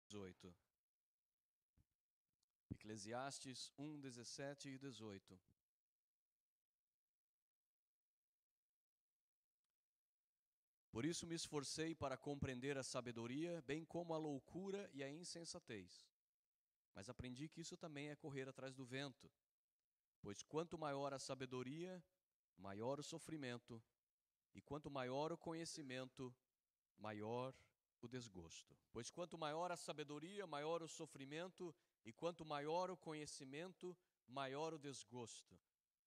18. Eclesiastes 1, 17 e 18. Por isso me esforcei para compreender a sabedoria, bem como a loucura e a insensatez. Mas aprendi que isso também é correr atrás do vento. Pois quanto maior a sabedoria, maior o sofrimento, e quanto maior o conhecimento, maior o desgosto. Pois quanto maior a sabedoria, maior o sofrimento, e quanto maior o conhecimento, maior o desgosto.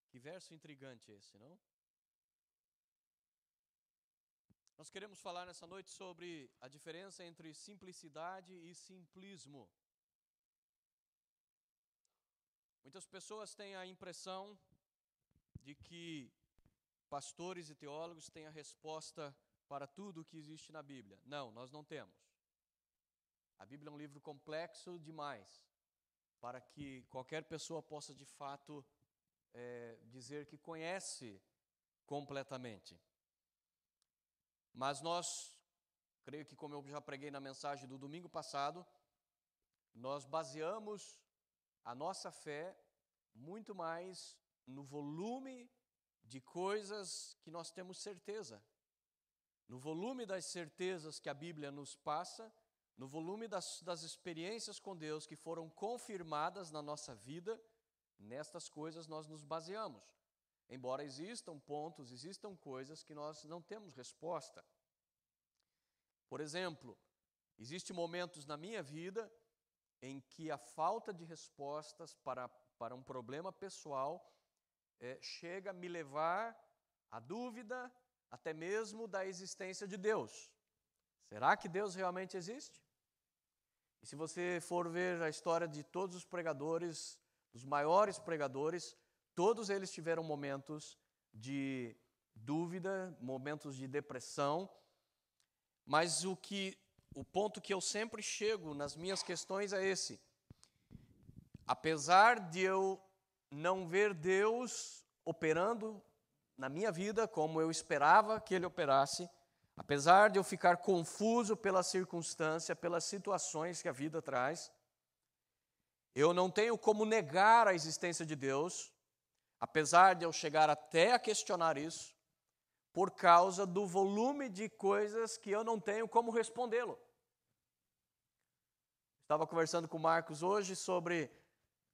Que verso intrigante esse, não? Nós queremos falar nessa noite sobre a diferença entre simplicidade e simplismo. Muitas pessoas têm a impressão de que pastores e teólogos têm a resposta para tudo o que existe na Bíblia. Não, nós não temos. A Bíblia é um livro complexo demais para que qualquer pessoa possa de fato dizer que conhece completamente. Mas nós, creio que como eu já preguei na mensagem do domingo passado, nós baseamos a nossa fé muito mais no volume de coisas que nós temos certeza, no volume das certezas que a Bíblia nos passa, no volume das experiências com Deus que foram confirmadas na nossa vida, nestas coisas nós nos baseamos. Embora existam pontos, existam coisas que nós não temos resposta. Por exemplo, existem momentos na minha vida em que a falta de respostas para um problema pessoal chega a me levar à dúvida até mesmo da existência de Deus. Será que Deus realmente existe? E se você for ver a história de todos os pregadores, dos maiores pregadores, todos eles tiveram momentos de dúvida, momentos de depressão, mas o ponto que eu sempre chego nas minhas questões é esse. Apesar de eu não ver Deus operando na minha vida como eu esperava que Ele operasse, apesar de eu ficar confuso pela circunstância, pelas situações que a vida traz, eu não tenho como negar a existência de Deus, apesar de eu chegar até a questionar isso, por causa do volume de coisas que eu não tenho como respondê-lo. Estava conversando com o Marcos hoje sobre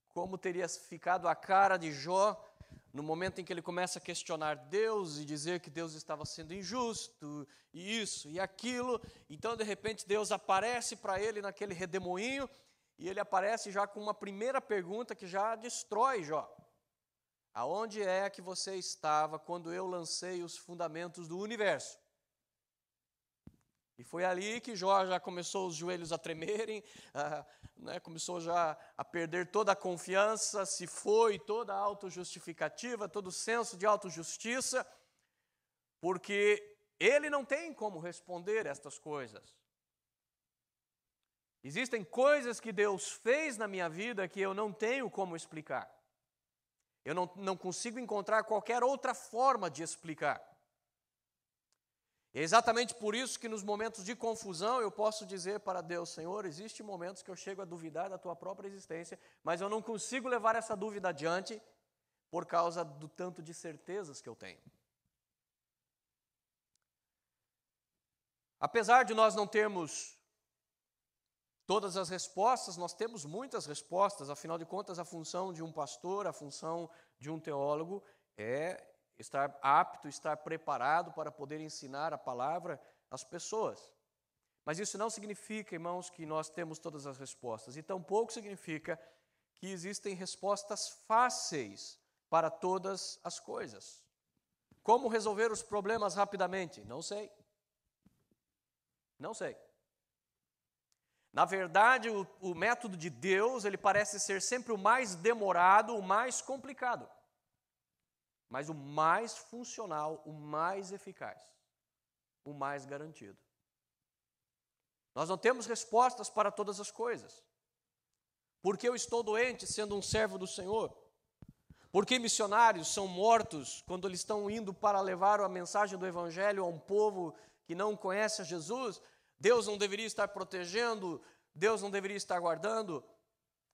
como teria ficado a cara de Jó no momento em que ele começa a questionar Deus e dizer que Deus estava sendo injusto, e isso e aquilo. Então, de repente, Deus aparece para ele naquele redemoinho, e ele aparece já com uma primeira pergunta que já destrói Jó. Aonde é que você estava quando eu lancei os fundamentos do universo? E foi ali que Jó já começou os joelhos a tremerem, começou já a perder toda a confiança, se foi toda a autojustificativa, todo o senso de autojustiça, porque ele não tem como responder estas coisas. Existem coisas que Deus fez na minha vida que eu não tenho como explicar. Eu não consigo encontrar qualquer outra forma de explicar. É exatamente por isso que nos momentos de confusão eu posso dizer para Deus, Senhor, existem momentos que eu chego a duvidar da Tua própria existência, mas eu não consigo levar essa dúvida adiante por causa do tanto de certezas que eu tenho. Apesar de nós não termos todas as respostas, nós temos muitas respostas, afinal de contas a função de um pastor, a função de um teólogo é estar apto, estar preparado para poder ensinar a palavra às pessoas. Mas isso não significa, irmãos, que nós temos todas as respostas. E tampouco significa que existem respostas fáceis para todas as coisas. Como resolver os problemas rapidamente? Não sei. Não sei. Na verdade, o método de Deus, ele parece ser sempre o mais demorado, o mais complicado. Mas o mais funcional, o mais eficaz, o mais garantido. Nós não temos respostas para todas as coisas. Por que eu estou doente sendo um servo do Senhor? Por que missionários são mortos quando eles estão indo para levar a mensagem do Evangelho a um povo que não conhece a Jesus? Deus não deveria estar protegendo Deus não deveria estar guardando?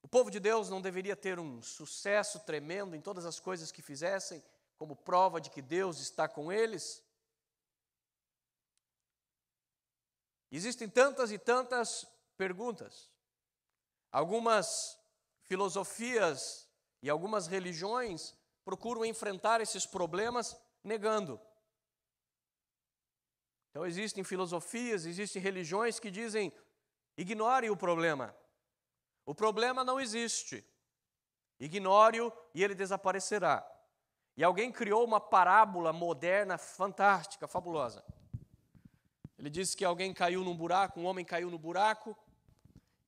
O povo de Deus não deveria ter um sucesso tremendo em todas as coisas que fizessem, como prova de que Deus está com eles? Existem tantas e tantas perguntas. Algumas filosofias e algumas religiões procuram enfrentar esses problemas negando. Então existem filosofias, existem religiões que dizem: ignore o problema. O problema não existe. Ignore-o e ele desaparecerá. E alguém criou uma parábola moderna, fantástica, fabulosa. Ele disse que alguém caiu num buraco, um homem caiu no buraco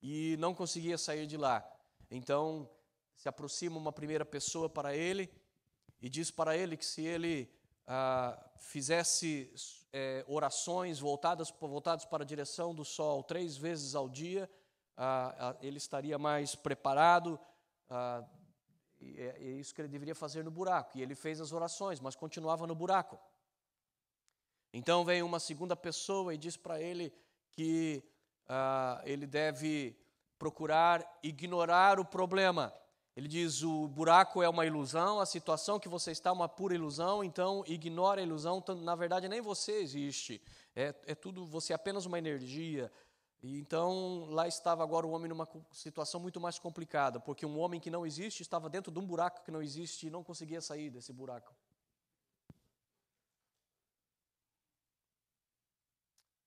e não conseguia sair de lá. Então, se aproxima uma primeira pessoa para ele e diz para ele que se ele fizesse orações voltadas para a direção do sol 3 vezes ao dia, ele estaria mais preparado, e é isso que ele deveria fazer no buraco. E ele fez as orações, mas continuava no buraco. Então vem uma segunda pessoa e diz para ele que ele deve procurar ignorar o problema. Ele diz: o buraco é uma ilusão, a situação que você está é uma pura ilusão, então ignore a ilusão. Na verdade, nem você existe, é tudo, você é apenas uma energia. E então, lá estava agora o homem numa situação muito mais complicada, porque um homem que não existe estava dentro de um buraco que não existe e não conseguia sair desse buraco.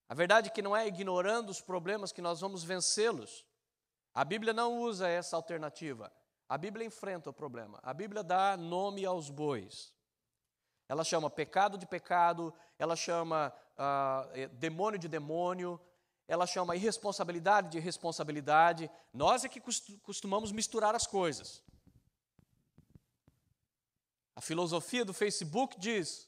A verdade é que não é ignorando os problemas que nós vamos vencê-los. A Bíblia não usa essa alternativa. A Bíblia enfrenta o problema. A Bíblia dá nome aos bois. Ela chama pecado de pecado, ela chama demônio de demônio, ela chama irresponsabilidade de irresponsabilidade. Nós é que costumamos misturar as coisas. A filosofia do Facebook diz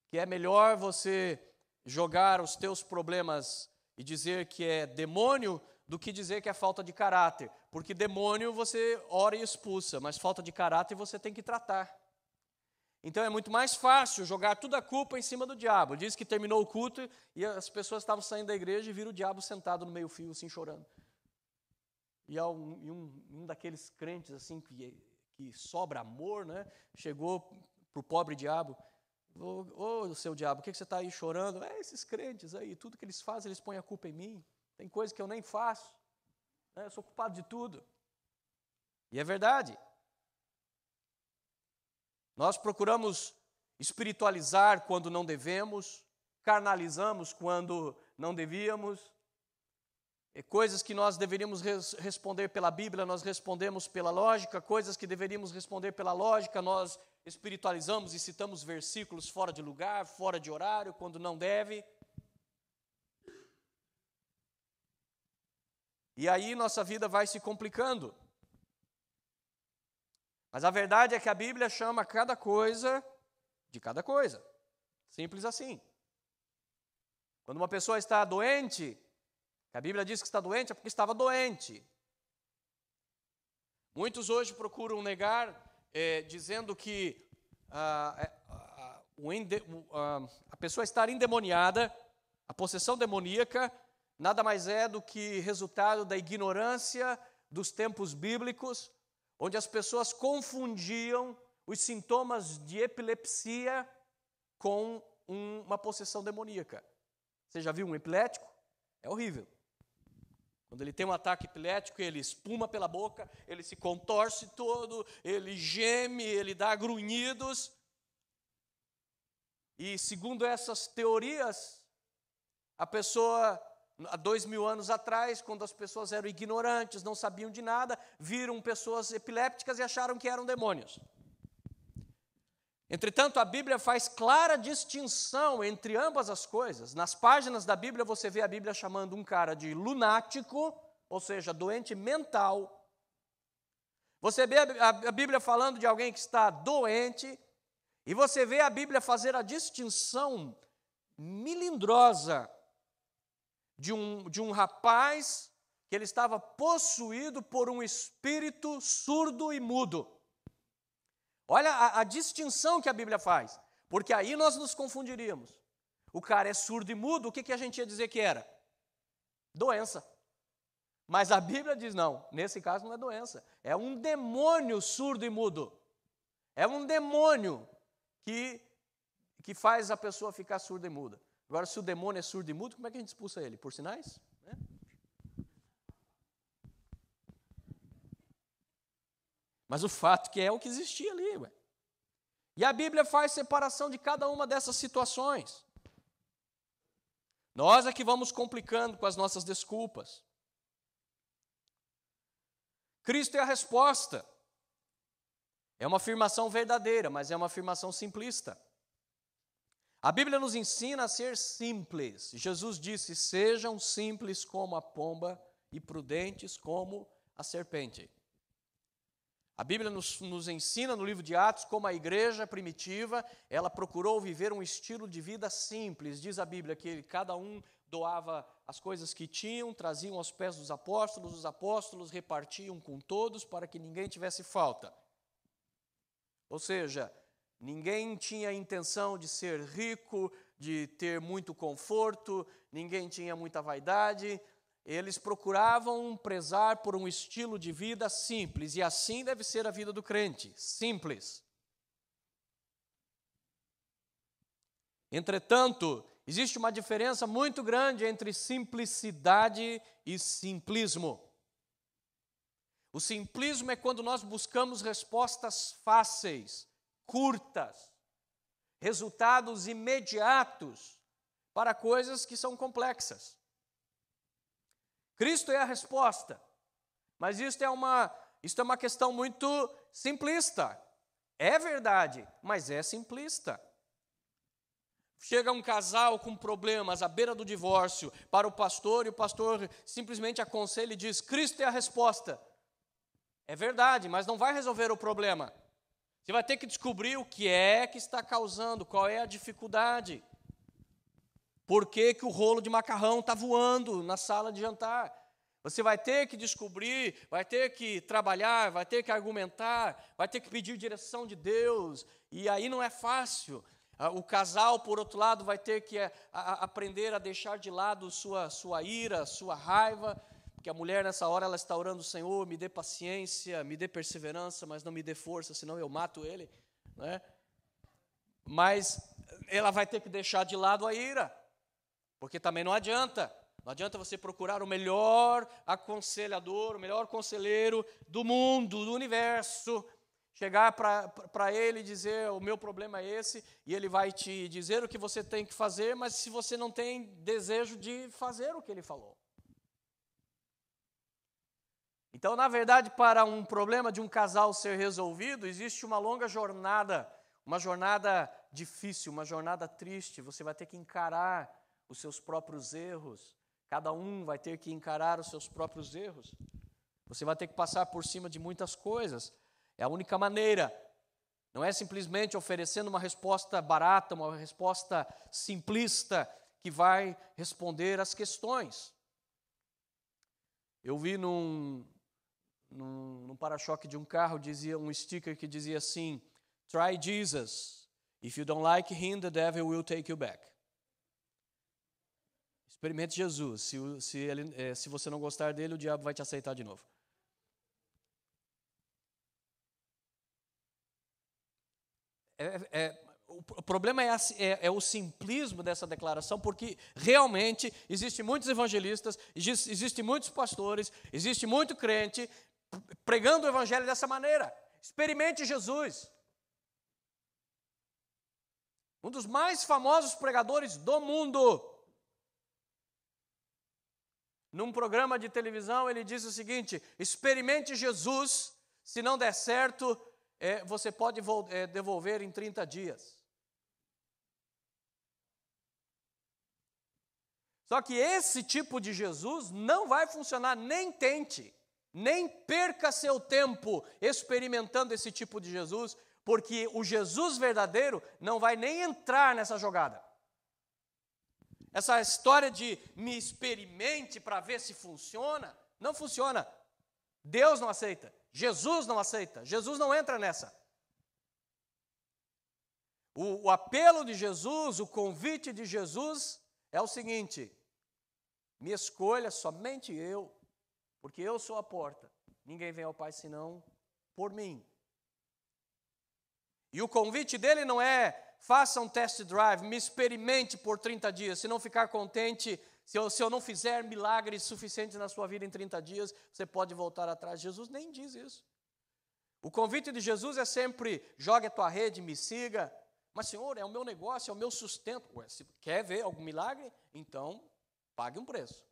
que é melhor você jogar os teus problemas e dizer que é demônio do que dizer que é falta de caráter. Porque demônio você ora e expulsa, mas falta de caráter você tem que tratar. Então é muito mais fácil jogar toda a culpa em cima do diabo. Diz que terminou o culto e as pessoas estavam saindo da igreja e viram o diabo sentado no meio-fio, assim, chorando. E um daqueles crentes assim que sobra amor, né, chegou para o pobre diabo: ô, seu diabo, o que você está aí chorando? Esses crentes aí, tudo que eles fazem, eles põem a culpa em mim. Tem coisa que eu nem faço, né? Eu sou culpado de tudo. E é verdade. Nós procuramos espiritualizar quando não devemos, carnalizamos quando não devíamos. Coisas que nós deveríamos responder pela Bíblia, nós respondemos pela lógica. Coisas que deveríamos responder pela lógica, nós espiritualizamos e citamos versículos fora de lugar, fora de horário, quando não deve. E aí nossa vida vai se complicando. Mas a verdade é que a Bíblia chama cada coisa de cada coisa. Simples assim. Quando uma pessoa está doente, a Bíblia diz que está doente é porque estava doente. Muitos hoje procuram negar, dizendo que a pessoa estar endemoniada, a possessão demoníaca, nada mais é do que resultado da ignorância dos tempos bíblicos, onde as pessoas confundiam os sintomas de epilepsia com uma possessão demoníaca. Você já viu um epilético? É horrível. Quando ele tem um ataque epilético, ele espuma pela boca, ele se contorce todo, ele geme, ele dá grunhidos. E segundo essas teorias, a pessoa, há 2000 anos atrás, quando as pessoas eram ignorantes, não sabiam de nada, viram pessoas epilépticas e acharam que eram demônios. Entretanto, a Bíblia faz clara distinção entre ambas as coisas. Nas páginas da Bíblia, você vê a Bíblia chamando um cara de lunático, ou seja, doente mental. Você vê a Bíblia falando de alguém que está doente, e você vê a Bíblia fazer a distinção melindrosa de um rapaz que ele estava possuído por um espírito surdo e mudo. Olha a distinção que a Bíblia faz, porque aí nós nos confundiríamos. O cara é surdo e mudo, o que a gente ia dizer que era? Doença. Mas a Bíblia diz, não, nesse caso não é doença. É um demônio surdo e mudo. É um demônio que faz a pessoa ficar surda e muda. Agora, se o demônio é surdo e mudo, como é que a gente expulsa ele? Por sinais? Né? Mas o fato que é o que existia ali. Ué. E a Bíblia faz separação de cada uma dessas situações. Nós é que vamos complicando com as nossas desculpas. Cristo é a resposta. É uma afirmação verdadeira, mas é uma afirmação simplista. A Bíblia nos ensina a ser simples. Jesus disse, sejam simples como a pomba e prudentes como a serpente. A Bíblia nos ensina no livro de Atos como a igreja primitiva, ela procurou viver um estilo de vida simples. Diz a Bíblia que cada um doava as coisas que tinham, traziam aos pés dos apóstolos, os apóstolos repartiam com todos para que ninguém tivesse falta. Ou seja, ninguém tinha intenção de ser rico, de ter muito conforto, ninguém tinha muita vaidade. Eles procuravam prezar por um estilo de vida simples, e assim deve ser a vida do crente, simples. Entretanto, existe uma diferença muito grande entre simplicidade e simplismo. O simplismo é quando nós buscamos respostas fáceis, curtas, resultados imediatos para coisas que são complexas. Cristo é a resposta, mas isto é uma questão muito simplista. É verdade, mas é simplista. Chega um casal com problemas à beira do divórcio para o pastor, e o pastor simplesmente aconselha e diz, Cristo é a resposta. É verdade, mas não vai resolver o problema. Você vai ter que descobrir o que é que está causando, qual é a dificuldade. Por que o rolo de macarrão está voando na sala de jantar? Você vai ter que descobrir, vai ter que trabalhar, vai ter que argumentar, vai ter que pedir direção de Deus, e aí não é fácil. O casal, por outro lado, vai ter que aprender a deixar de lado sua ira, sua raiva, porque a mulher nessa hora ela está orando, Senhor, me dê paciência, me dê perseverança, mas não me dê força, senão eu mato ele. Né? Mas ela vai ter que deixar de lado a ira. Porque também não adianta você procurar o melhor aconselhador, o melhor conselheiro do mundo, do universo, chegar para ele e dizer, o meu problema é esse, e ele vai te dizer o que você tem que fazer, mas se você não tem desejo de fazer o que ele falou. Então, na verdade, para um problema de um casal ser resolvido, existe uma longa jornada, uma jornada difícil, uma jornada triste. Você vai ter que encarar os seus próprios erros. Cada um vai ter que encarar os seus próprios erros. Você vai ter que passar por cima de muitas coisas. É a única maneira. Não é simplesmente oferecendo uma resposta barata, uma resposta simplista que vai responder às questões. Eu vi num para-choque de um carro, dizia um sticker que dizia assim, try Jesus. If you don't like him, the devil will take you back. Experimente Jesus. Se você não gostar dele, o diabo vai te aceitar de novo. O problema é o simplismo dessa declaração, porque realmente existem muitos evangelistas, existem muitos pastores, existe muito crente pregando o evangelho dessa maneira. Experimente Jesus. Um dos mais famosos pregadores do mundo. Num programa de televisão, ele disse o seguinte, experimente Jesus, se não der certo, você pode devolver em 30 dias. Só que esse tipo de Jesus não vai funcionar, nem tente, nem perca seu tempo experimentando esse tipo de Jesus, porque o Jesus verdadeiro não vai nem entrar nessa jogada. Essa história de me experimente para ver se funciona, não funciona. Deus não aceita, Jesus não aceita, Jesus não entra nessa. O apelo de Jesus, o convite de Jesus é o seguinte, me escolha somente eu, porque eu sou a porta. Ninguém vem ao Pai senão por mim. E o convite dele não é, faça um test drive, me experimente por 30 dias. Se não ficar contente, se eu não fizer milagres suficientes na sua vida em 30 dias, você pode voltar atrás. Jesus nem diz isso. O convite de Jesus é sempre, jogue a tua rede, me siga. Mas, Senhor, é o meu negócio, é o meu sustento. Ué, se quer ver algum milagre, então pague um preço.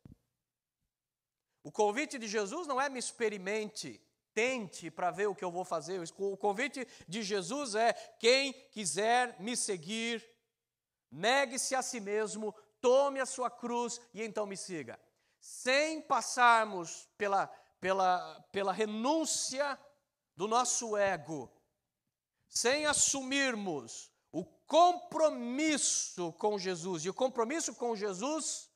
O convite de Jesus não é me experimente, tente para ver o que eu vou fazer. O convite de Jesus é, quem quiser me seguir, negue-se a si mesmo, tome a sua cruz e então me siga. Sem passarmos pela renúncia do nosso ego, sem assumirmos o compromisso com Jesus. E o compromisso com Jesus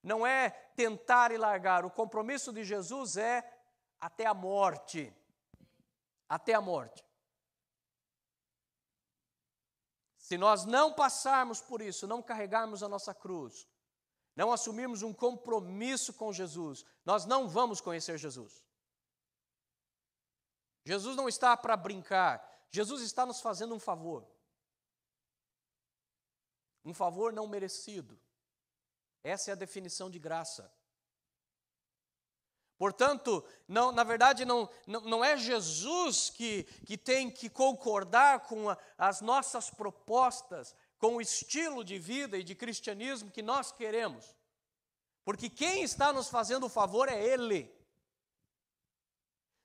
não é tentar e largar. O compromisso de Jesus é até a morte. Até a morte. Se nós não passarmos por isso, não carregarmos a nossa cruz, não assumirmos um compromisso com Jesus, nós não vamos conhecer Jesus. Jesus não está para brincar. Jesus está nos fazendo um favor. Um favor não merecido. Essa é a definição de graça. Portanto, na verdade, não é Jesus que tem que concordar com as nossas propostas, com o estilo de vida e de cristianismo que nós queremos. Porque quem está nos fazendo o favor é Ele.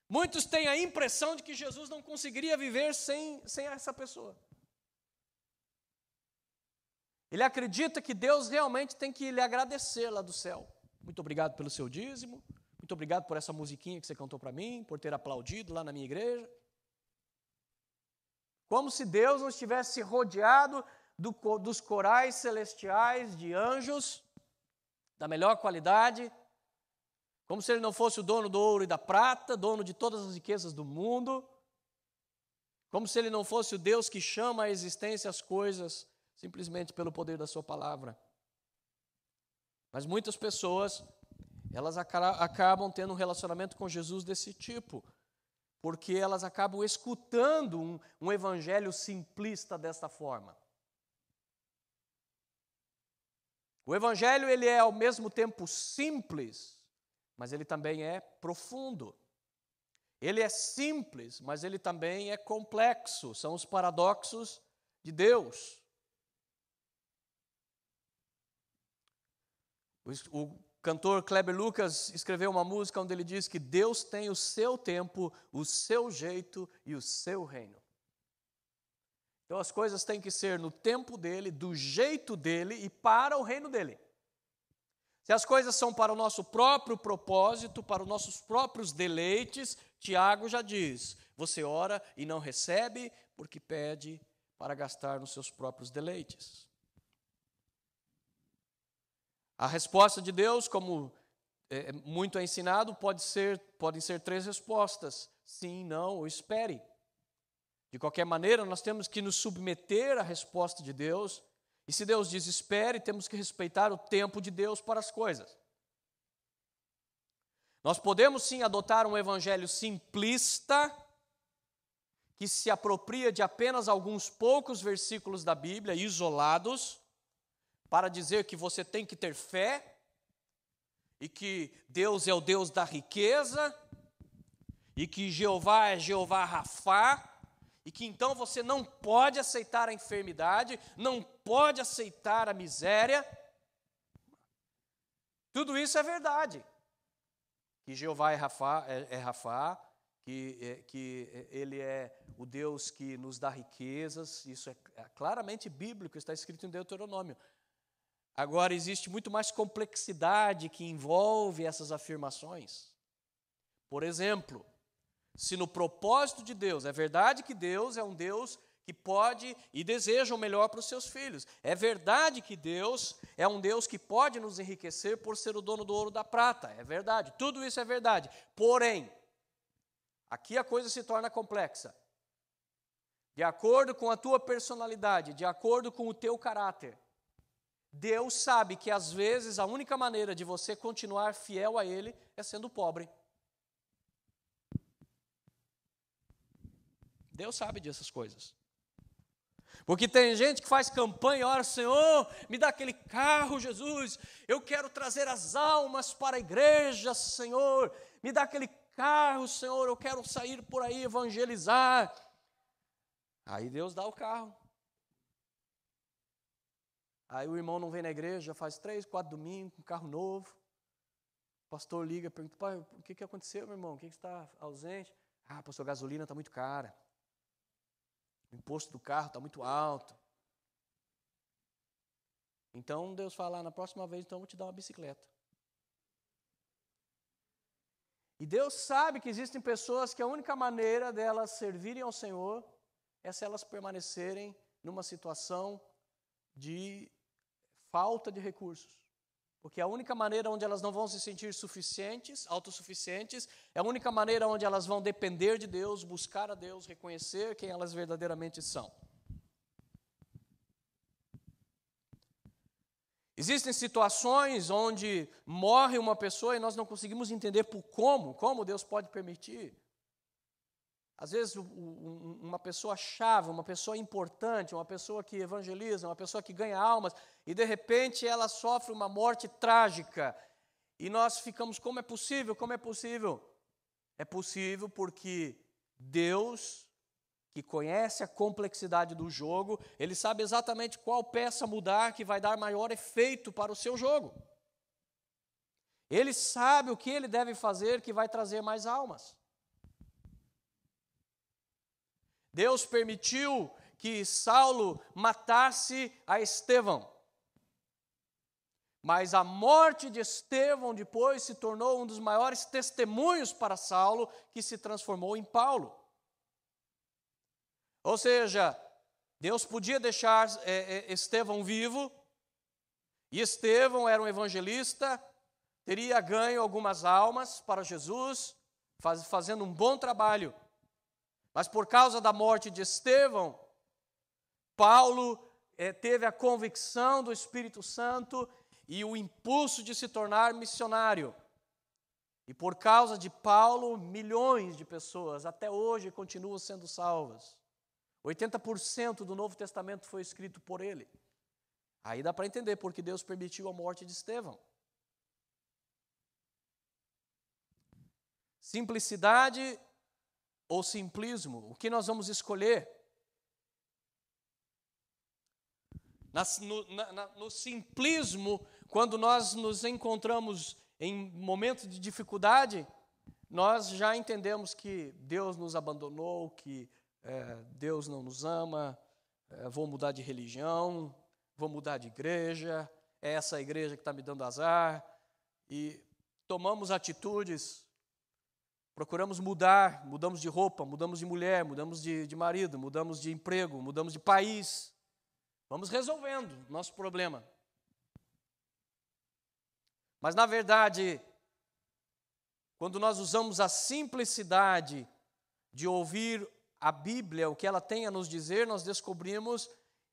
Muitos têm a impressão de que Jesus não conseguiria viver sem essa pessoa. Ele acredita que Deus realmente tem que lhe agradecer lá do céu. Muito obrigado pelo seu dízimo. Muito obrigado por essa musiquinha que você cantou para mim, por ter aplaudido lá na minha igreja. Como se Deus não estivesse rodeado dos corais celestiais de anjos, da melhor qualidade, como se Ele não fosse o dono do ouro e da prata, dono de todas as riquezas do mundo, como se Ele não fosse o Deus que chama à existência as coisas simplesmente pelo poder da sua palavra. Mas muitas pessoas, elas acabam tendo um relacionamento com Jesus desse tipo, porque elas acabam escutando um evangelho simplista desta forma. O evangelho, ele é ao mesmo tempo simples, mas ele também é profundo. Ele é simples, mas ele também é complexo. São os paradoxos de Deus. O cantor Kleber Lucas escreveu uma música onde ele diz que Deus tem o seu tempo, o seu jeito e o seu reino. Então as coisas têm que ser no tempo dele, do jeito dele e para o reino dele. Se as coisas são para o nosso próprio propósito, para os nossos próprios deleites, Tiago já diz, você ora e não recebe porque pede para gastar nos seus próprios deleites. A resposta de Deus, como muito é ensinado, podem ser 3 respostas. Sim, não ou espere. De qualquer maneira, nós temos que nos submeter à resposta de Deus. E se Deus diz espere, temos que respeitar o tempo de Deus para as coisas. Nós podemos sim adotar um evangelho simplista, que se apropria de apenas alguns poucos versículos da Bíblia, isolados, para dizer que você tem que ter fé, e que Deus é o Deus da riqueza, e que Jeová é Jeová Rafá, e que então você não pode aceitar a enfermidade, não pode aceitar a miséria. Tudo isso é verdade. Que Jeová é Rafá, que Ele é o Deus que nos dá riquezas, isso é claramente bíblico, está escrito em Deuteronômio. Agora, existe muito mais complexidade que envolve essas afirmações. Por exemplo, se no propósito de Deus, é verdade que Deus é um Deus que pode e deseja o melhor para os seus filhos. É verdade que Deus é um Deus que pode nos enriquecer por ser o dono do ouro e da prata. É verdade, tudo isso é verdade. Porém, aqui a coisa se torna complexa. De acordo com a tua personalidade, de acordo com o teu caráter, Deus sabe que às vezes a única maneira de você continuar fiel a Ele é sendo pobre. Deus sabe dessas coisas. Porque tem gente que faz campanha, ora, Senhor, me dá aquele carro, Jesus, eu quero trazer as almas para a igreja, Senhor, me dá aquele carro, Senhor, eu quero sair por aí evangelizar. Aí Deus dá o carro. Aí o irmão não vem na igreja, faz 3, 4 domingos, com um carro novo. O pastor liga, pergunta, pai, o que aconteceu, meu irmão? O que está ausente? Ah, pastor, a gasolina está muito cara. O imposto do carro está muito alto. Então Deus fala, na próxima vez, então eu vou te dar uma bicicleta. E Deus sabe que existem pessoas que a única maneira delas servirem ao Senhor é se elas permanecerem numa situação de falta de recursos. Porque a única maneira onde elas não vão se sentir suficientes, autossuficientes, é a única maneira onde elas vão depender de Deus, buscar a Deus, reconhecer quem elas verdadeiramente são. Existem situações onde morre uma pessoa e nós não conseguimos entender por como Deus pode permitir. Às vezes uma pessoa chave, uma pessoa importante, uma pessoa que evangeliza, uma pessoa que ganha almas, e de repente ela sofre uma morte trágica. E nós ficamos, como é possível? Como é possível? É possível porque Deus, que conhece a complexidade do jogo, Ele sabe exatamente qual peça mudar que vai dar maior efeito para o seu jogo. Ele sabe o que Ele deve fazer que vai trazer mais almas. Deus permitiu que Saulo matasse a Estevão. Mas a morte de Estevão depois se tornou um dos maiores testemunhos para Saulo, que se transformou em Paulo. Ou seja, Deus podia deixar Estevão vivo, e Estevão era um evangelista, teria ganho algumas almas para Jesus, fazendo um bom trabalho. Mas por causa da morte de Estevão, Paulo teve a convicção do Espírito Santo e o impulso de se tornar missionário. E por causa de Paulo, milhões de pessoas até hoje continuam sendo salvas. 80% do Novo Testamento foi escrito por ele. Aí dá para entender porque Deus permitiu a morte de Estevão. Simplicidade ou simplismo? O que nós vamos escolher? No simplismo, quando nós nos encontramos em momentos de dificuldade, nós já entendemos que Deus nos abandonou, que Deus não nos ama, vou mudar de religião, vou mudar de igreja, é essa igreja que está me dando azar, e tomamos atitudes, procuramos mudar, mudamos de roupa, mudamos de mulher, mudamos de marido, mudamos de emprego, mudamos de país, vamos resolvendo nosso problema. Mas, na verdade, quando nós usamos a simplicidade de ouvir a Bíblia, o que ela tem a nos dizer, nós descobrimos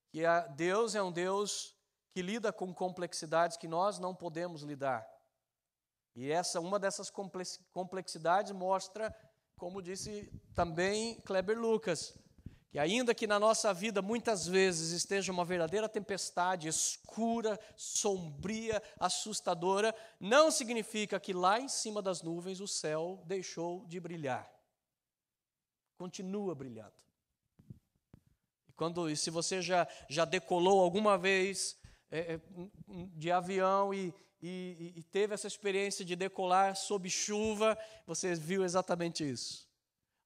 que Deus é um Deus que lida com complexidades que nós não podemos lidar. E uma dessas complexidades mostra, como disse também Kleber Lucas, que ainda que na nossa vida muitas vezes esteja uma verdadeira tempestade escura, sombria, assustadora, não significa que lá em cima das nuvens o céu deixou de brilhar. Continua brilhando. E se você já decolou alguma vez de avião e teve essa experiência de decolar sob chuva, você viu exatamente isso.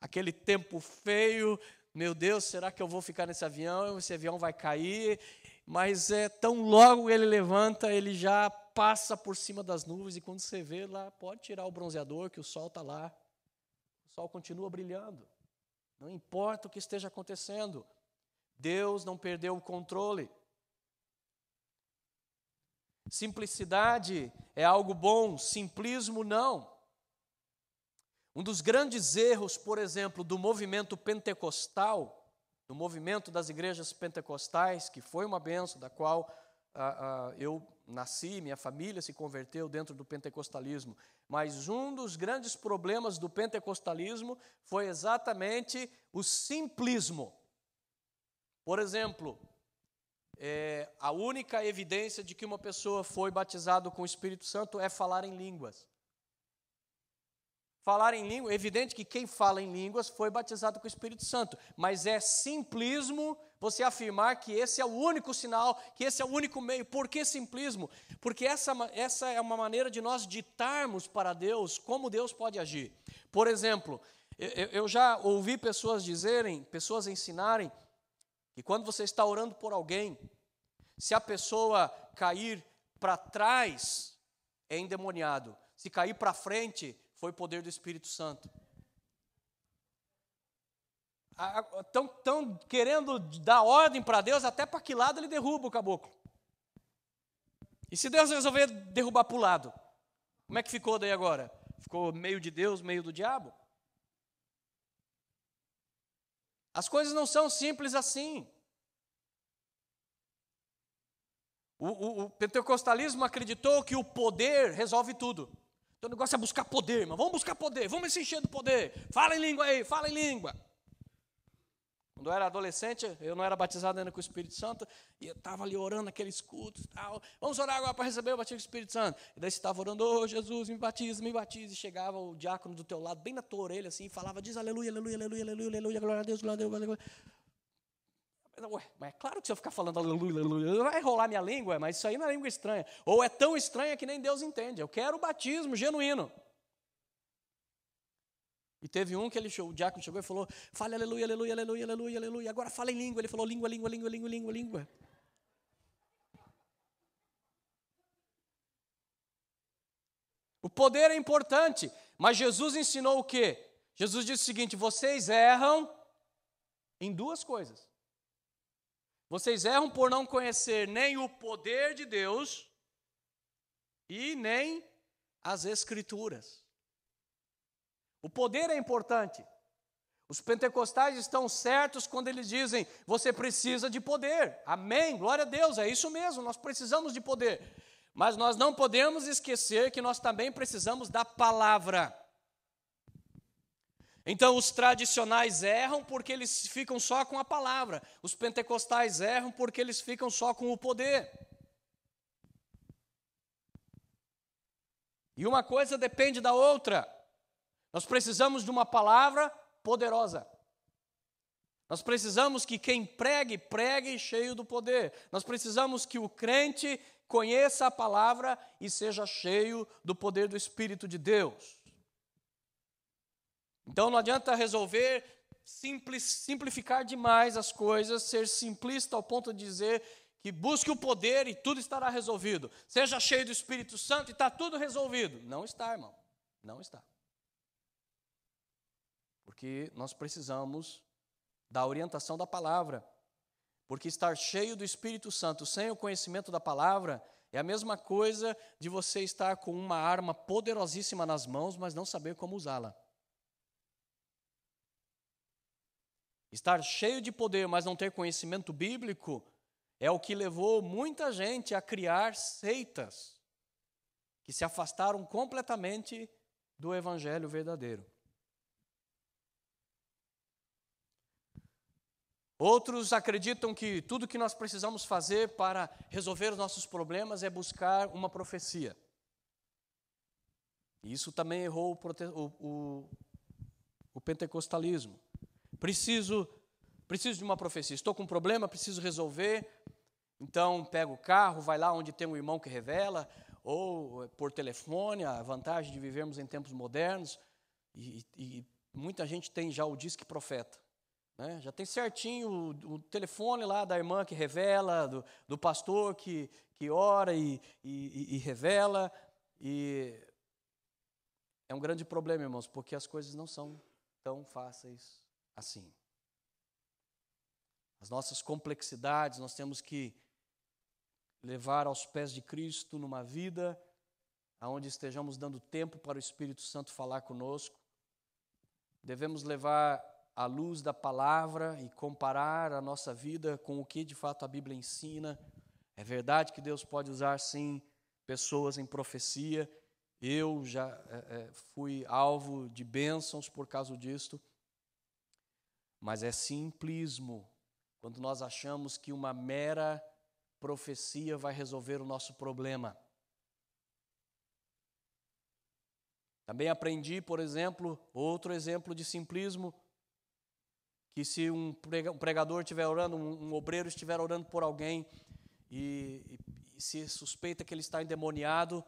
Aquele tempo feio, meu Deus, será que eu vou ficar nesse avião? Esse avião vai cair, mas tão logo ele levanta, ele já passa por cima das nuvens, e quando você vê lá, pode tirar o bronzeador, que o sol está lá. O sol continua brilhando. Não importa o que esteja acontecendo, Deus não perdeu o controle. Simplicidade é algo bom, simplismo não. Um dos grandes erros, por exemplo, do movimento pentecostal, do movimento das igrejas pentecostais, que foi uma bênção, da qual eu nasci, minha família se converteu dentro do pentecostalismo, mas um dos grandes problemas do pentecostalismo foi exatamente o simplismo. Por exemplo, a única evidência de que uma pessoa foi batizada com o Espírito Santo é falar em línguas. Falar em língua, é evidente que quem fala em línguas foi batizado com o Espírito Santo, mas é simplismo você afirmar que esse é o único sinal, que esse é o único meio. Por que simplismo? Porque essa é uma maneira de nós ditarmos para Deus como Deus pode agir. Por exemplo, eu já ouvi pessoas ensinarem, que quando você está orando por alguém, se a pessoa cair para trás, é endemoniado. Se cair para frente, foi poder do Espírito Santo. Estão querendo dar ordem para Deus, até para que lado ele derruba o caboclo. E se Deus resolver derrubar para o lado, como é que ficou daí agora? Ficou meio de Deus, meio do diabo? As coisas não são simples assim. O pentecostalismo acreditou que o poder resolve tudo. Então o negócio é buscar poder, irmão. Vamos buscar poder, vamos se encher do poder. Fala em língua aí, fala em língua. Quando eu era adolescente, eu não era batizado ainda com o Espírito Santo, e eu estava ali orando naqueles cultos, tal. Vamos orar agora para receber o batismo do Espírito Santo. E daí você estava orando, oh Jesus, me batiza, e chegava o diácono do teu lado, bem na tua orelha, assim, e falava, diz aleluia, aleluia, aleluia, aleluia, aleluia, glória a Deus, glória a Deus, glória a Deus. Ué, mas é claro que se eu ficar falando aleluia, aleluia, vai rolar minha língua, mas isso aí não é língua estranha. Ou é tão estranha que nem Deus entende. Eu quero o batismo genuíno. E teve um que o diácono chegou e falou, fale aleluia, aleluia, aleluia, aleluia, aleluia. Agora fala em língua. Ele falou língua, língua, língua, língua, língua, língua. O poder é importante, mas Jesus ensinou o quê? Jesus disse o seguinte, vocês erram em duas coisas. Vocês erram por não conhecer nem o poder de Deus e nem as Escrituras. O poder é importante. Os pentecostais estão certos quando eles dizem, você precisa de poder. Amém, glória a Deus, é isso mesmo, nós precisamos de poder. Mas nós não podemos esquecer que nós também precisamos da palavra. Então, os tradicionais erram porque eles ficam só com a palavra. Os pentecostais erram porque eles ficam só com o poder. E uma coisa depende da outra. Nós precisamos de uma palavra poderosa. Nós precisamos que quem pregue, pregue cheio do poder. Nós precisamos que o crente conheça a palavra e seja cheio do poder do Espírito de Deus. Então não adianta resolver simplificar demais as coisas, ser simplista ao ponto de dizer que busque o poder e tudo estará resolvido. Seja cheio do Espírito Santo e está tudo resolvido. Não está, irmão. Não está. Porque nós precisamos da orientação da palavra. Porque estar cheio do Espírito Santo sem o conhecimento da palavra é a mesma coisa de você estar com uma arma poderosíssima nas mãos, mas não saber como usá-la. Estar cheio de poder, mas não ter conhecimento bíblico, é o que levou muita gente a criar seitas que se afastaram completamente do evangelho verdadeiro. Outros acreditam que tudo que nós precisamos fazer para resolver os nossos problemas é buscar uma profecia. E isso também errou o pentecostalismo. Preciso de uma profecia. Estou com um problema, preciso resolver. Então, pega o carro, vai lá onde tem um irmão que revela, ou por telefone, a vantagem de vivermos em tempos modernos. E muita gente tem já o disque profeta. Né? Já tem certinho o telefone lá da irmã que revela, do pastor que ora e revela. E é um grande problema, irmãos, porque as coisas não são tão fáceis assim. As nossas complexidades nós temos que levar aos pés de Cristo numa vida onde estejamos dando tempo para o Espírito Santo falar conosco. Devemos levar à luz da palavra e comparar a nossa vida com o que de fato a Bíblia ensina. É verdade que Deus pode usar, sim, pessoas em profecia. Eu já fui alvo de bênçãos por causa disto. Mas é simplismo quando nós achamos que uma mera profecia vai resolver o nosso problema. Também aprendi, por exemplo, outro exemplo de simplismo, que se um pregador estiver orando, um obreiro estiver orando por alguém e se suspeita que ele está endemoniado,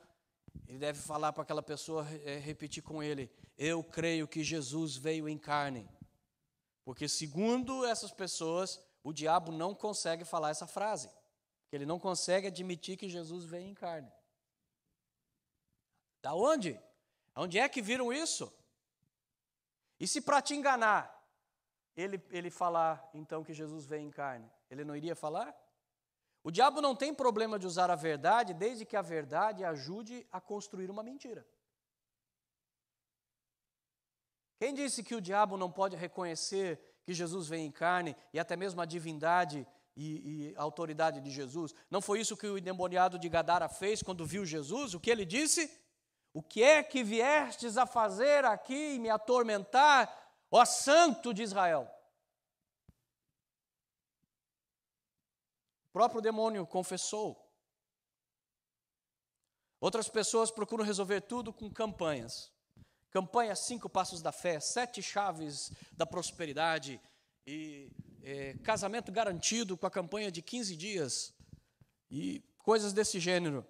ele deve falar para aquela pessoa, repetir com ele: eu creio que Jesus veio em carne. Porque segundo essas pessoas, o diabo não consegue falar essa frase. Porque ele não consegue admitir que Jesus veio em carne. Da onde? Onde é que viram isso? E se para te enganar, ele falar então que Jesus veio em carne, ele não iria falar? O diabo não tem problema de usar a verdade, desde que a verdade ajude a construir uma mentira. Quem disse que o diabo não pode reconhecer que Jesus veio em carne e até mesmo a divindade e a autoridade de Jesus? Não foi isso que o endemoniado de Gadara fez quando viu Jesus? O que ele disse? O que é que viestes a fazer aqui e me atormentar, ó Santo de Israel? O próprio demônio confessou. Outras pessoas procuram resolver tudo com campanhas. Campanha 5 passos da fé, 7 chaves da prosperidade e casamento garantido com a campanha de 15 dias e coisas desse gênero.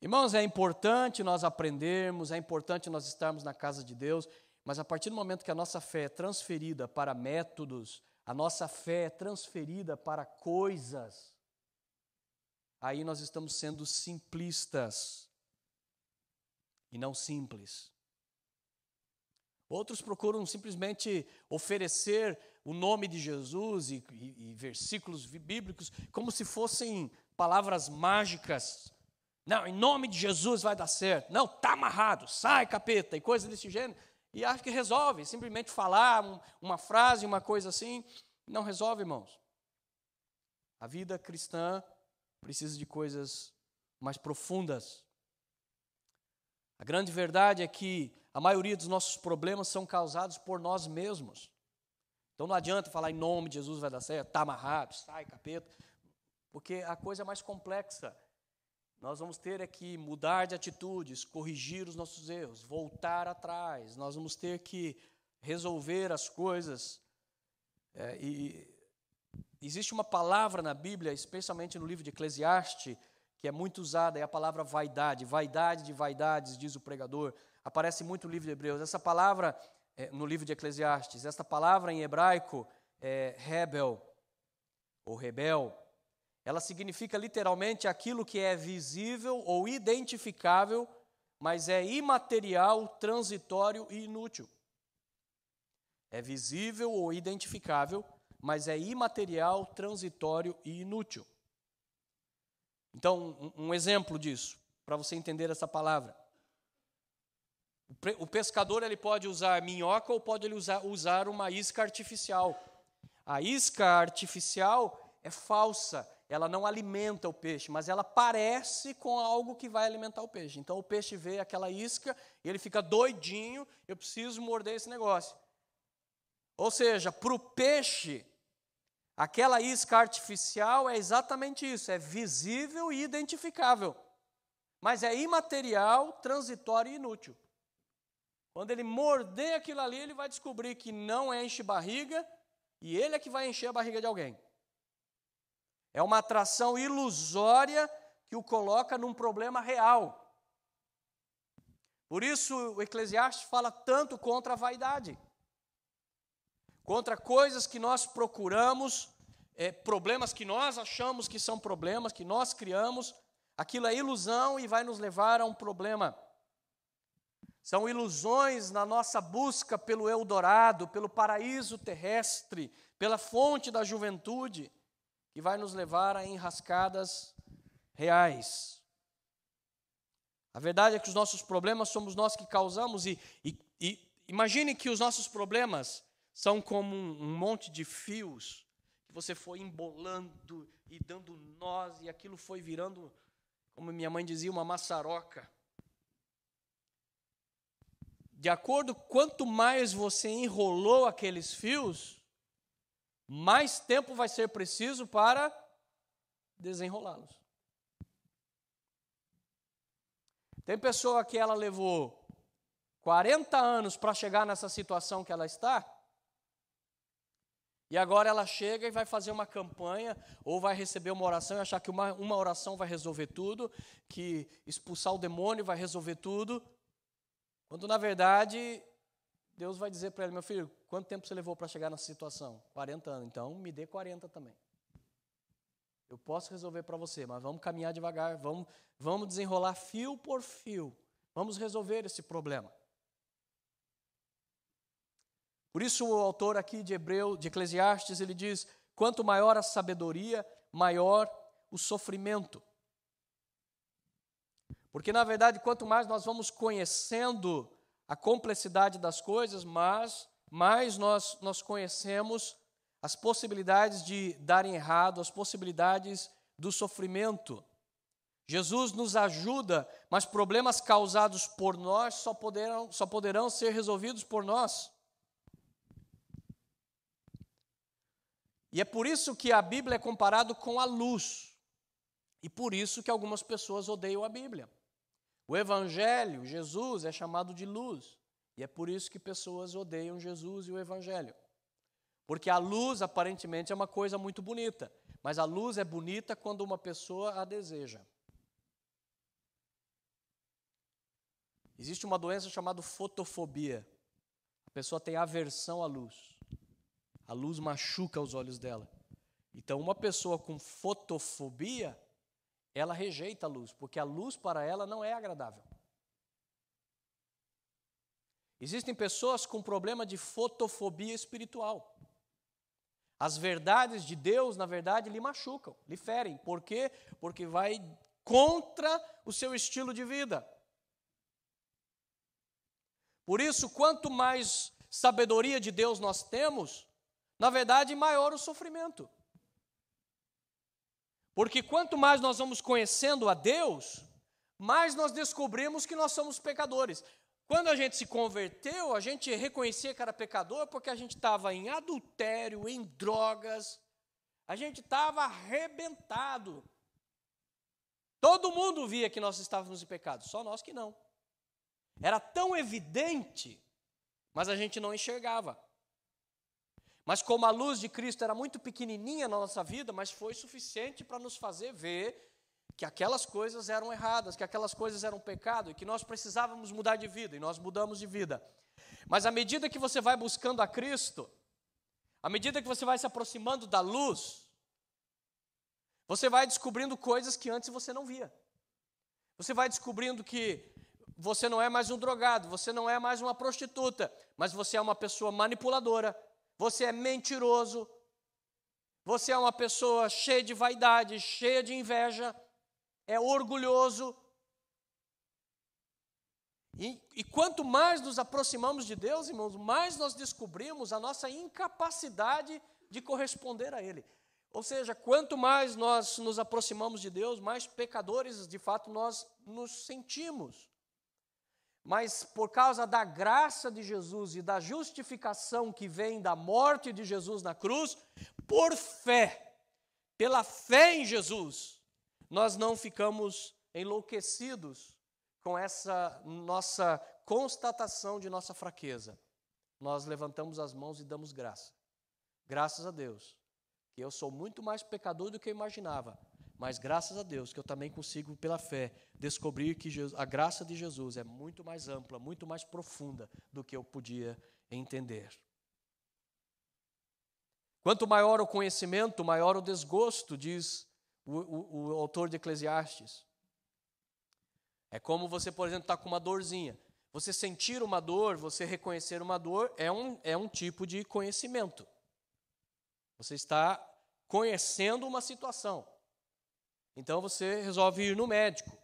Irmãos, é importante nós aprendermos, é importante nós estarmos na casa de Deus, mas a partir do momento que a nossa fé é transferida para métodos, a nossa fé é transferida para coisas, aí nós estamos sendo simplistas e não simples. Outros procuram simplesmente oferecer o nome de Jesus e versículos bíblicos como se fossem palavras mágicas. Não, em nome de Jesus vai dar certo. Não, está amarrado, sai capeta e coisas desse gênero. E acho que resolve, simplesmente falar uma frase, uma coisa assim, não resolve, irmãos. A vida cristã precisa de coisas mais profundas. A grande verdade é que a maioria dos nossos problemas são causados por nós mesmos. Então não adianta falar em nome de Jesus vai dar certo, está amarrado, sai capeta, porque a coisa é mais complexa. Nós vamos ter que mudar de atitudes, corrigir os nossos erros, voltar atrás. Nós vamos ter que resolver as coisas. E existe uma palavra na Bíblia, especialmente no livro de Eclesiastes, que é muito usada, é a palavra vaidade. Vaidade de vaidades, diz o pregador. Aparece muito no livro de Hebreus. Essa palavra, no livro de Eclesiastes, essa palavra em hebraico é rebel, ou rebel. Ela significa literalmente aquilo que é visível ou identificável, mas é imaterial, transitório e inútil. É visível ou identificável, mas é imaterial, transitório e inútil. Então, um exemplo disso, para você entender essa palavra. O pescador ele pode usar minhoca ou pode usar uma isca artificial. A isca artificial é falsa. Ela não alimenta o peixe, mas ela parece com algo que vai alimentar o peixe. Então o peixe vê aquela isca e ele fica doidinho, eu preciso morder esse negócio. Ou seja, para o peixe, aquela isca artificial é exatamente isso, é visível e identificável, mas é imaterial, transitório e inútil. Quando ele morder aquilo ali, ele vai descobrir que não enche barriga e ele é que vai encher a barriga de alguém. É uma atração ilusória que o coloca num problema real. Por isso o Eclesiastes fala tanto contra a vaidade. Contra coisas que nós procuramos, problemas que nós achamos que são problemas, que nós criamos. Aquilo é ilusão e vai nos levar a um problema. São ilusões na nossa busca pelo Eldorado, pelo paraíso terrestre, pela fonte da juventude, que vai nos levar a enrascadas reais. A verdade é que os nossos problemas somos nós que causamos e imagine que os nossos problemas são como um monte de fios que você foi embolando e dando nós, e aquilo foi virando, como minha mãe dizia, uma maçaroca. De acordo, quanto mais você enrolou aqueles fios, mais tempo vai ser preciso para desenrolá-los. Tem pessoa que ela levou 40 anos para chegar nessa situação que ela está, e agora ela chega e vai fazer uma campanha, ou vai receber uma oração e achar que uma oração vai resolver tudo, que expulsar o demônio vai resolver tudo, quando na verdade Deus vai dizer para ele: meu filho, quanto tempo você levou para chegar nessa situação? 40 anos, então me dê 40 também. Eu posso resolver para você, mas vamos caminhar devagar, vamos desenrolar fio por fio, vamos resolver esse problema. Por isso o autor aqui de Eclesiastes, ele diz: quanto maior a sabedoria, maior o sofrimento. Porque, na verdade, quanto mais nós vamos conhecendo a complexidade das coisas, mais nós conhecemos as possibilidades de darem errado, as possibilidades do sofrimento. Jesus nos ajuda, mas problemas causados por nós só poderão ser resolvidos por nós. E é por isso que a Bíblia é comparada com a luz. E por isso que algumas pessoas odeiam a Bíblia. O Evangelho, Jesus, é chamado de luz. E é por isso que pessoas odeiam Jesus e o Evangelho. Porque a luz, aparentemente, é uma coisa muito bonita. Mas a luz é bonita quando uma pessoa a deseja. Existe uma doença chamada fotofobia. A pessoa tem aversão à luz. A luz machuca os olhos dela. Então, uma pessoa com fotofobia, ela rejeita a luz, porque a luz para ela não é agradável. Existem pessoas com problema de fotofobia espiritual. As verdades de Deus, na verdade, lhe machucam, lhe ferem. Por quê? Porque vai contra o seu estilo de vida. Por isso, quanto mais sabedoria de Deus nós temos, na verdade, maior o sofrimento. Porque quanto mais nós vamos conhecendo a Deus, mais nós descobrimos que nós somos pecadores. Quando a gente se converteu, a gente reconhecia que era pecador porque a gente estava em adultério, em drogas, a gente estava arrebentado. Todo mundo via que nós estávamos em pecado, só nós que não. Era tão evidente, mas a gente não enxergava. Mas como a luz de Cristo era muito pequenininha na nossa vida, mas foi suficiente para nos fazer ver que aquelas coisas eram erradas, que aquelas coisas eram pecado e que nós precisávamos mudar de vida, e nós mudamos de vida. Mas à medida que você vai buscando a Cristo, à medida que você vai se aproximando da luz, você vai descobrindo coisas que antes você não via. Você vai descobrindo que você não é mais um drogado, você não é mais uma prostituta, mas você é uma pessoa manipuladora, você é mentiroso, você é uma pessoa cheia de vaidade, cheia de inveja, é orgulhoso. E quanto mais nos aproximamos de Deus, irmãos, mais nós descobrimos a nossa incapacidade de corresponder a Ele. Ou seja, quanto mais nós nos aproximamos de Deus, mais pecadores, de fato, nós nos sentimos. Mas por causa da graça de Jesus e da justificação que vem da morte de Jesus na cruz, por fé, pela fé em Jesus, nós não ficamos enlouquecidos com essa nossa constatação de nossa fraqueza. Nós levantamos as mãos e damos graça. Graças a Deus, que eu sou muito mais pecador do que eu imaginava, mas graças a Deus que eu também consigo, pela fé, descobrir que a graça de Jesus é muito mais ampla, muito mais profunda do que eu podia entender. Quanto maior o conhecimento, maior o desgosto, diz o autor de Eclesiastes. É como você, por exemplo, está com uma dorzinha. Você sentir uma dor, você reconhecer uma dor, é um tipo de conhecimento. Você está conhecendo uma situação. Então você resolve ir no médico.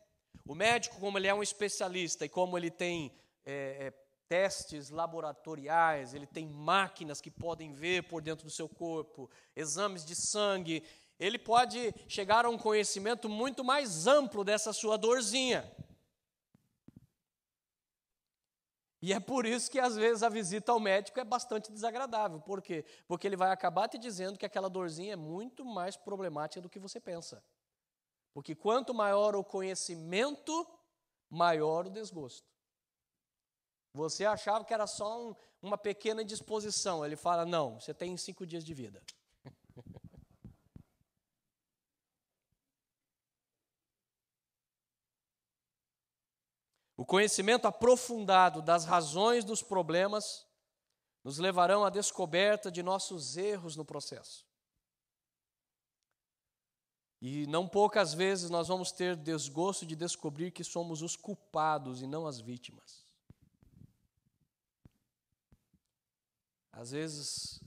O médico, como ele é um especialista e como ele tem testes laboratoriais, ele tem máquinas que podem ver por dentro do seu corpo, exames de sangue. Ele pode chegar a um conhecimento muito mais amplo dessa sua dorzinha. E é por isso que, às vezes, a visita ao médico é bastante desagradável. Por quê? Porque ele vai acabar te dizendo que aquela dorzinha é muito mais problemática do que você pensa. Porque quanto maior o conhecimento, maior o desgosto. Você achava que era só uma pequena indisposição. Ele fala, não, você tem 5 dias de vida. O conhecimento aprofundado das razões dos problemas nos levarão à descoberta de nossos erros no processo. E não poucas vezes nós vamos ter desgosto de descobrir que somos os culpados e não as vítimas. Às vezes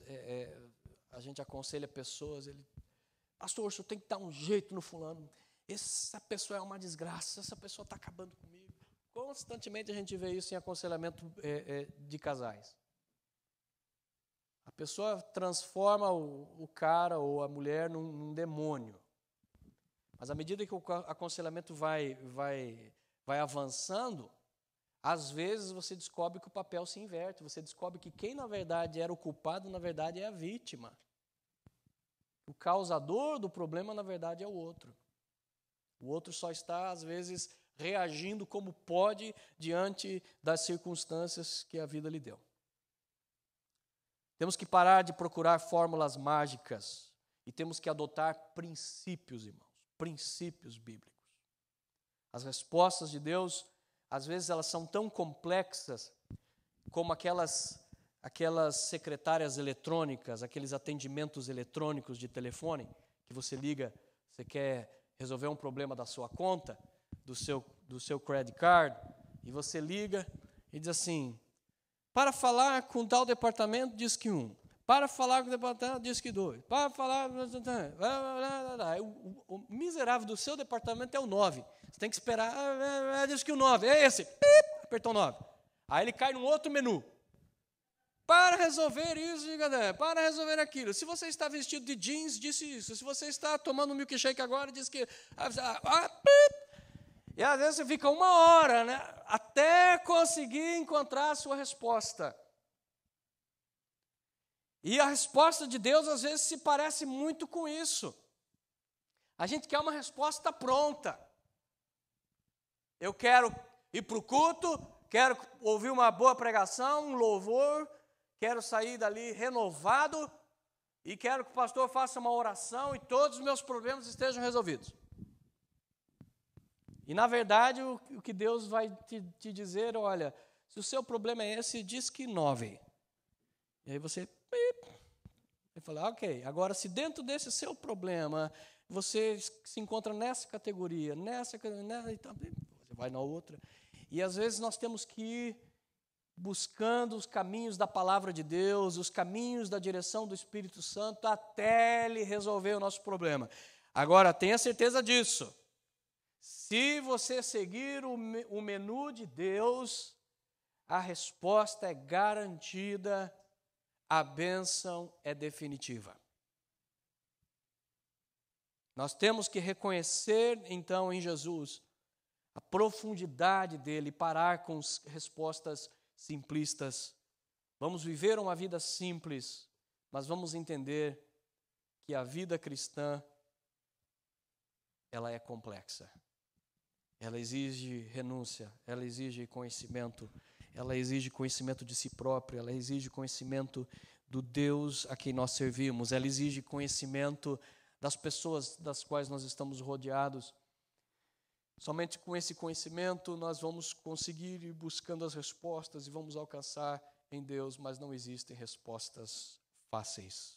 a gente aconselha pessoas, pastor, o senhor tem que dar um jeito no fulano. Essa pessoa é uma desgraça, essa pessoa está acabando comigo. Constantemente a gente vê isso em aconselhamento de casais. A pessoa transforma o cara ou a mulher num demônio. Mas à medida que o aconselhamento vai avançando, às vezes você descobre que o papel se inverte. Você descobre que quem na verdade era o culpado, na verdade é a vítima. O causador do problema, na verdade, é o outro. O outro só está, às vezes, reagindo como pode diante das circunstâncias que a vida lhe deu. Temos que parar de procurar fórmulas mágicas e temos que adotar princípios, irmãos, princípios bíblicos. As respostas de Deus, às vezes, elas são tão complexas como aquelas secretárias eletrônicas, aqueles atendimentos eletrônicos de telefone, que você liga, você quer resolver um problema da sua conta, do seu credit card, e você liga e diz assim, para falar com tal departamento, diz que 1. Para falar com o departamento, diz que 2. Para falar... O miserável do seu departamento é o 9. Você tem que esperar, diz que o 9, é esse. Apertou o 9. Aí ele cai num outro menu. Para resolver isso, para resolver aquilo. Se você está vestido de jeans, disse isso. Se você está tomando um milkshake agora, diz que... E às vezes você fica 1 hora, né, até conseguir encontrar a sua resposta. E a resposta de Deus, às vezes, se parece muito com isso. A gente quer uma resposta pronta. Eu quero ir para o culto, quero ouvir uma boa pregação, um louvor, quero sair dali renovado e quero que o pastor faça uma oração e todos os meus problemas estejam resolvidos. E, na verdade, o que Deus vai te dizer, olha, se o seu problema é esse, diz que 9. E aí você vai falar, ok, agora se dentro desse seu problema, você se encontra nessa categoria, então, você vai na outra. E, às vezes, nós temos que ir buscando os caminhos da palavra de Deus, os caminhos da direção do Espírito Santo, até Ele resolver o nosso problema. Agora, tenha certeza disso. Se você seguir o menu de Deus, a resposta é garantida, a bênção é definitiva. Nós temos que reconhecer, então, em Jesus, a profundidade dele e parar com as respostas simplistas. Vamos viver uma vida simples, mas vamos entender que a vida cristã, ela é complexa. Ela exige renúncia, ela exige conhecimento, ela exige conhecimento de si próprio, ela exige conhecimento do Deus a quem nós servimos, ela exige conhecimento das pessoas das quais nós estamos rodeados. Somente com esse conhecimento nós vamos conseguir ir buscando as respostas e vamos alcançar em Deus, mas não existem respostas fáceis.